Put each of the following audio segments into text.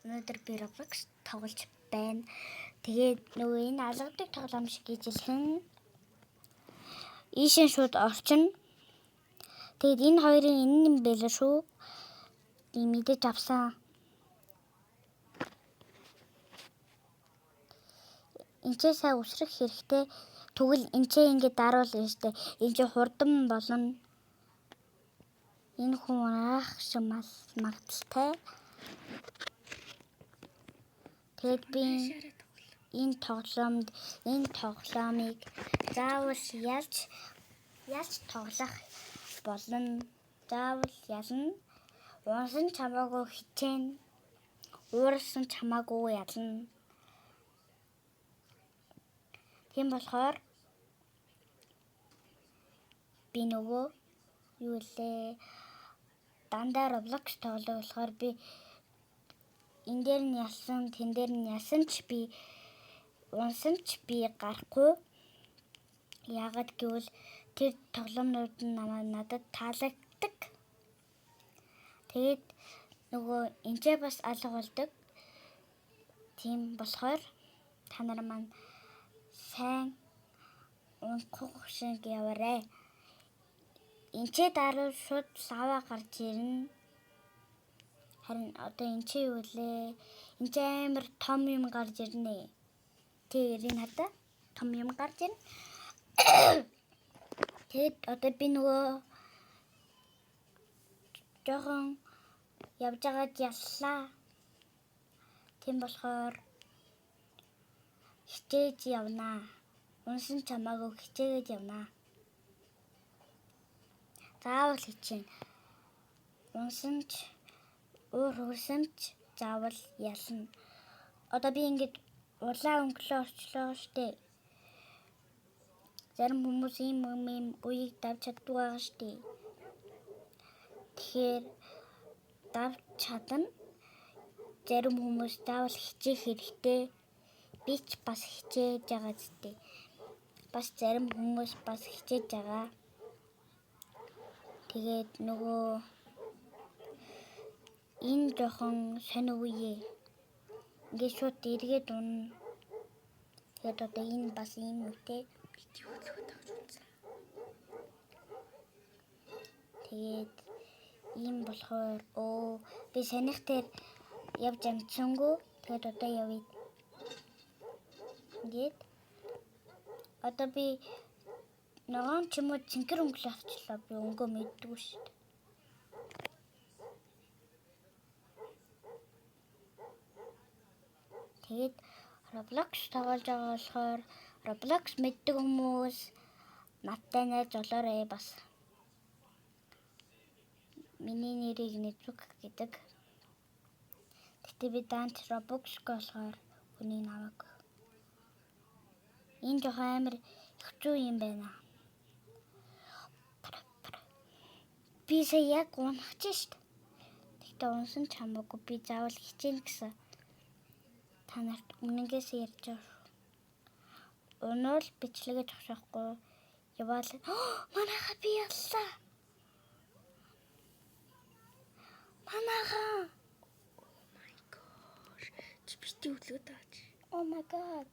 Өнөөдөр би Roblox тоглож байна. Тэгээд нөгөө энэ алгадаг тоглоом шиг ижилхэн ийшээ шууд орчин. Тэгээд энэ хоёрын энэ юм байл шүү. Би мэдэж авсан. Энчээ сайн үсрэх хэрэгтэй. Тэгвэл энчээ ингэ даруул штэ. Энчээ хурдан болно. Энэ хүн ах шиг магадaltaй. Тэгээд би энэ тоглоомыг заавал ялж тоглох болно. Заавал ялна. Уурсан чамаагүй хичээн. Уурсан чамаагүй ялна. Тийм болохоор би нөгөө юу лээ дандаа Roblox тоглох болохоор би энэ дээр нь ялсан, тэн дээр нь ялсан ч би унсан ч би гарахгүй. Яагаад гэвэл тэр тоглоомнууд нь надад таалагддаг. Тэгээд нөгөө энэчээ бас алга болдог. Тийм болохоор та нар маань сайн унахгүй шиг яваарэ. Энэчээ даруул шууд лава гарч ирнэ. Харин одоо энэчээ юу лээ? Энэчээ амар том юм гарч ирнэ. Тэгээд надад том юм гарч ирнэ. Тэгээд одоо би нөгөө жоохон явж байгаад яллаа. Тийм болохоор хичээж явнаа. Унсан чамаагүй хичээгээд явнаа. Заавал хичээнэ. Унсан ч уурсан ч заавал ялна. Одоо би ингэж улаан өнгөлөө орчлоо штэ. Зарим хүмүүс ийм үеийг давж чаддаг байгаа штэ. Тэгэхээр давж чадна. Зарим хүмүүс заавал хичээх хэрэгтэй. Би ч бас хичээж байгаа зү. Бас зарим хүмүүс бас хичээж байгаа. Тэгээд нөгөө энэ жоохон сонио үе. Ингээд шууд эргээд унна. Тэгээд одоо энэ бас ийм үетэй. Тэгээд ийм болохоор би санийхтэр явж амжсангүй. Тэгээд одоо явъя. Ингээд одоо би ногоон ч юм уу цэнхэр өнгөлөө авчлаа. Би өнгөө мэддэггүй шүү дээ. Тэгээд Roblox тоглож байгаа болохоор Roblox мэддэг хүмүүс надтай найз болоорой бас. Миний нэрийг Netbook гэдэг. Тэгтээ би данч Roblox болохоор хүнийг намайг. Энэ жоохон амар хэцүү юм байна. Би сая яг унах чинь шүү дээ. Тэгтээ унсан чамаагүй би заавал хичээнэ гэсэн. Та нарт өмнөгөөс ярьж байгаа. Унуул бичлэгээ зогсоохгүй. Яваал. Манайха би яллаа. Манайха. Oh my gosh. Чи бити үлгөө таач. Oh my god.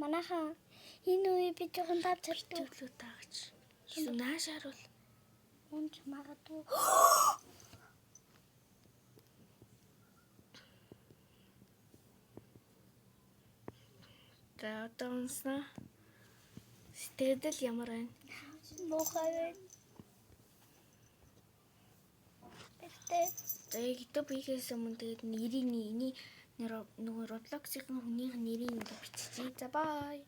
Манайха энэ үе би жоохон таарчтай үлгөө таач. Юу нааш харуул. Унж магадгүй. За одоо унснаа. Сэтгэл ямар байна? Муухай байна. За YouTube хийхээс өмнө тэгээд нэрийн нөгөө Roblox-ийн хүнийх нэрийг биччихье. За бай.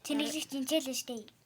Тэнийг хинчээл штэ.